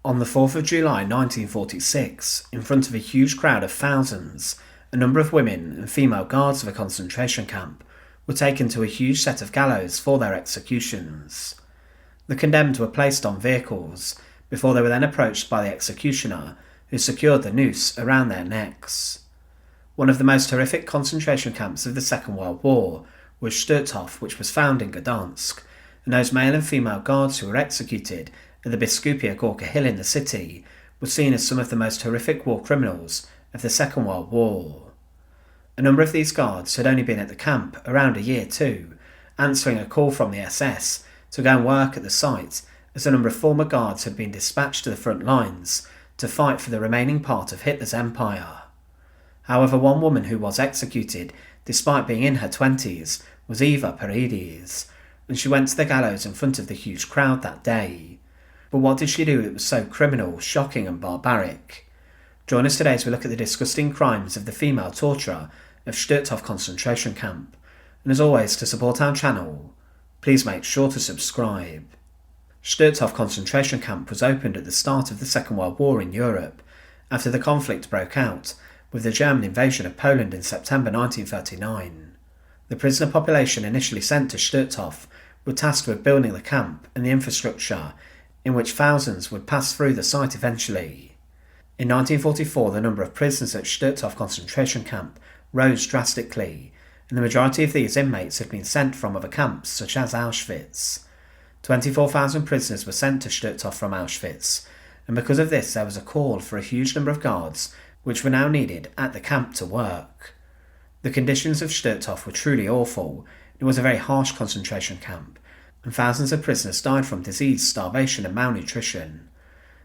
On the 4th of July 1946, in front of a huge crowd of thousands, a number of women and female guards of a concentration camp were taken to a huge set of gallows for their executions. The condemned were placed on vehicles before they were then approached by the executioner, who secured the noose around their necks. One of the most horrific concentration camps of the Second World War was Stutthof, which was found in Gdansk, and those male and female guards who were executed at the Biskupia Gorka Hill in the city were seen as some of the most horrific war criminals of the Second World War. A number of these guards had only been at the camp around a year too, answering a call from the SS to go and work at the site, as a number of former guards had been dispatched to the front lines to fight for the remaining part of Hitler's empire. However, one woman who was executed, despite being in her 20s, was Eva Perides, and she went to the gallows in front of the huge crowd that day. But what did she do that was so criminal, shocking and barbaric? Join us today as we look at the disgusting crimes of the female torturer of Stutthof concentration camp. And as always, to support our channel, please make sure to subscribe. Stutthof concentration camp was opened at the start of the Second World War in Europe, after the conflict broke out with the German invasion of Poland in September 1939. The prisoner population initially sent to Stutthof were tasked with building the camp and the infrastructure in which thousands would pass through the site eventually. In 1944, the number of prisoners at Stutthof concentration camp rose drastically, and the majority of these inmates had been sent from other camps such as Auschwitz. 24,000 prisoners were sent to Stutthof from Auschwitz, and because of this there was a call for a huge number of guards which were now needed at the camp to work. The conditions of Stutthof were truly awful. It was a very harsh concentration camp, and thousands of prisoners died from disease, starvation and malnutrition.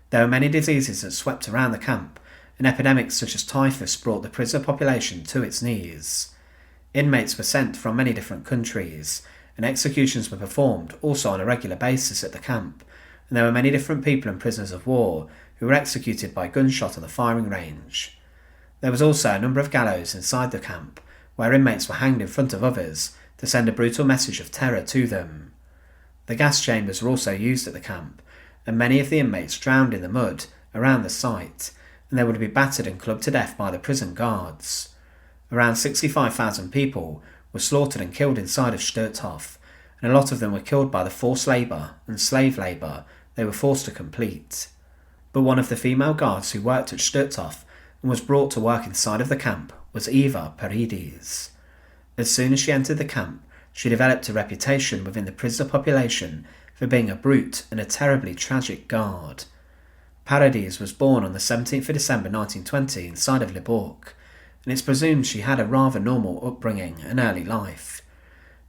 There were many diseases that swept around the camp, and epidemics such as typhus brought the prisoner population to its knees. Inmates were sent from many different countries, and executions were performed also on a regular basis at the camp, and there were many different people and prisoners of war who were executed by gunshot on the firing range. There was also a number of gallows inside the camp, where inmates were hanged in front of others to send a brutal message of terror to them. The gas chambers were also used at the camp, and many of the inmates drowned in the mud around the site, and they would be battered and clubbed to death by the prison guards. Around 65,000 people were slaughtered and killed inside of Stutthof, and a lot of them were killed by the forced labour and slave labour they were forced to complete. But one of the female guards who worked at Stutthof and was brought to work inside of the camp was Eva Perides. As soon as she entered the camp, she developed a reputation within the prisoner population for being a brute and a terribly tragic guard. Paradies was born on the 17th of December 1920 inside of Libork, and it's presumed she had a rather normal upbringing and early life.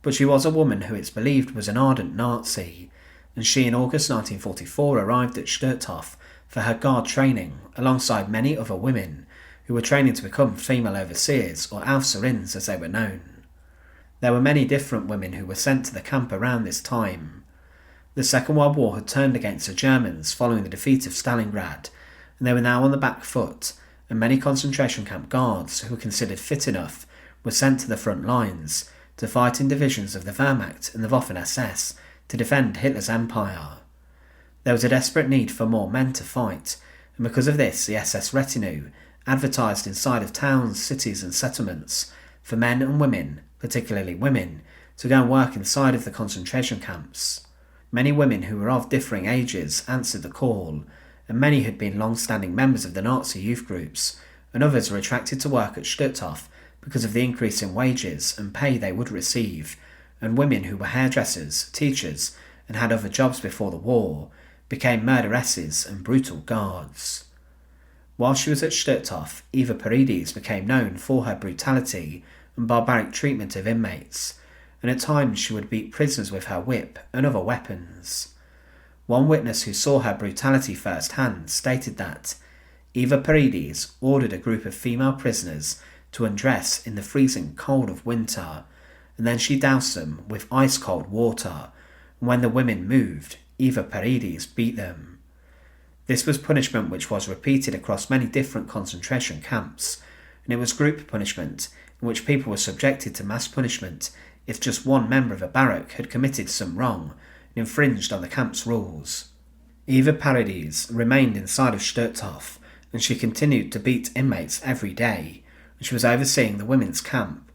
But she was a woman who it's believed was an ardent Nazi, and she in August 1944 arrived at Stutthof for her guard training alongside many other women who were training to become female overseers, or Aufseherinnen as they were known. There were many different women who were sent to the camp around this time. The Second World War had turned against the Germans following the defeat of Stalingrad, and they were now on the back foot, and many concentration camp guards who were considered fit enough were sent to the front lines to fight in divisions of the Wehrmacht and the Waffen-SS to defend Hitler's empire. There was a desperate need for more men to fight, and because of this the SS retinue advertised inside of towns, cities and settlements for men and women, particularly women, to go and work inside of the concentration camps. Many women who were of differing ages answered the call, and many had been long-standing members of the Nazi youth groups, and others were attracted to work at Stutthof because of the increase in wages and pay they would receive, and women who were hairdressers, teachers, and had other jobs before the war became murderesses and brutal guards. While she was at Stutthof, Eva Perides became known for her brutality and barbaric treatment of inmates, and at times she would beat prisoners with her whip and other weapons. One witness who saw her brutality firsthand stated that Eva Perides ordered a group of female prisoners to undress in the freezing cold of winter, and then she doused them with ice-cold water, and when the women moved, Eva Perides beat them. This was punishment which was repeated across many different concentration camps, and it was group punishment in which people were subjected to mass punishment if just one member of a barrack had committed some wrong and infringed on the camp's rules. Eva Paradies remained inside of Stutthof, and she continued to beat inmates every day, and she was overseeing the women's camp.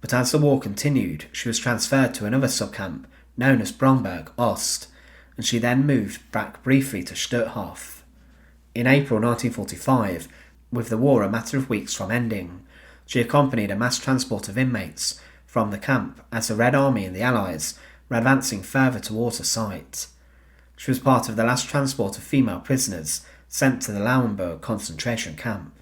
But as the war continued, she was transferred to another subcamp known as Bromberg Ost, and she then moved back briefly to Stutthof. In April 1945, with the war a matter of weeks from ending, she accompanied a mass transport of inmates from the camp as the Red Army and the Allies were advancing further towards the site. She was part of the last transport of female prisoners sent to the Lauenburg concentration camp.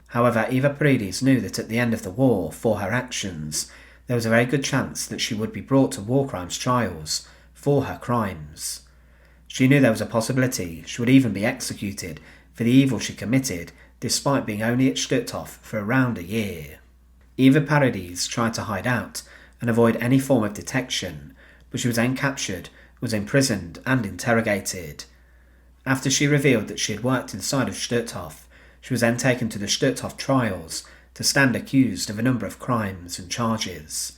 However, Eva Perides knew that at the end of the war, for her actions, there was a very good chance that she would be brought to war crimes trials for her crimes. She knew there was a possibility she would even be executed for the evil she committed, despite being only at Stutthof for around a year. Eva Paradies tried to hide out and avoid any form of detection, but she was then captured, was imprisoned and interrogated. After she revealed that she had worked inside of Stutthof, she was then taken to the Stutthof Trials to stand accused of a number of crimes and charges.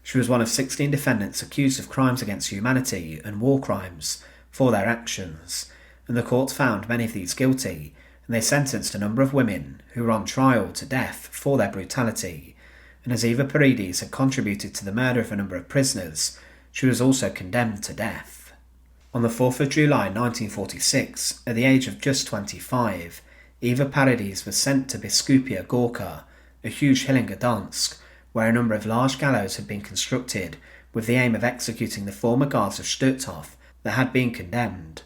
She was one of 16 defendants accused of crimes against humanity and war crimes for their actions, and the court found many of these guilty, and they sentenced a number of women who were on trial to death for their brutality. And as Eva Perides had contributed to the murder of a number of prisoners, she was also condemned to death. On the 4th of July 1946, at the age of just 25, Eva Paradies was sent to Biskupia Gorka, a huge hill in Gdansk, where a number of large gallows had been constructed with the aim of executing the former guards of Stutthof that had been condemned.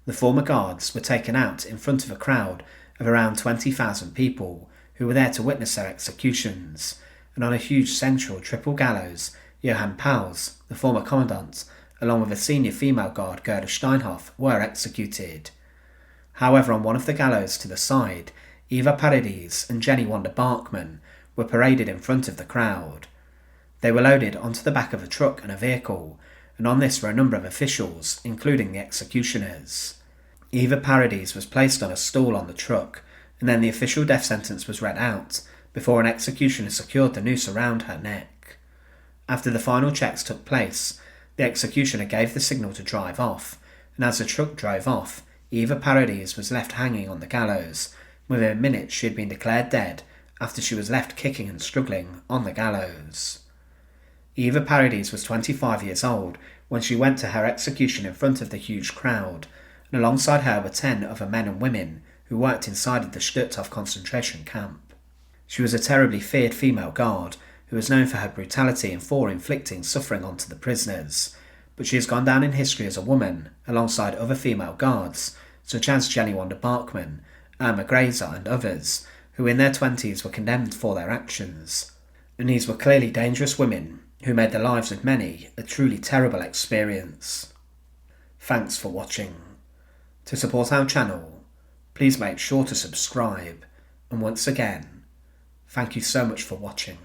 The former guards were taken out in front of a crowd of around 20,000 people who were there to witness their executions, and on a huge central triple gallows, Johann Pauls, the former commandant, along with a senior female guard, Gerda Steinhoff, were executed. However, on one of the gallows to the side, Eva Paradies and Jenny Wanda Bachmann were paraded in front of the crowd. They were loaded onto the back of a truck and a vehicle, and on this were a number of officials, including the executioners. Eva Paradies was placed on a stool on the truck, and then the official death sentence was read out, before an executioner secured the noose around her neck. After the final checks took place, the executioner gave the signal to drive off, and as the truck drove off, Eva Paradies was left hanging on the gallows. Within minutes she had been declared dead after she was left kicking and struggling on the gallows. Eva Paradies was 25 years old when she went to her execution in front of the huge crowd, and alongside her were 10 other men and women who worked inside of the Stutthof concentration camp. She was a terribly feared female guard who was known for her brutality and for inflicting suffering onto the prisoners, but she has gone down in history as a woman alongside other female guards such as Jenny Wanda Bachmann, Irma Grazer and others who in their 20s were condemned for their actions, and these were clearly dangerous women who made the lives of many a truly terrible experience. Thanks for watching. To support our channel, please make sure to subscribe, and once again, thank you so much for watching.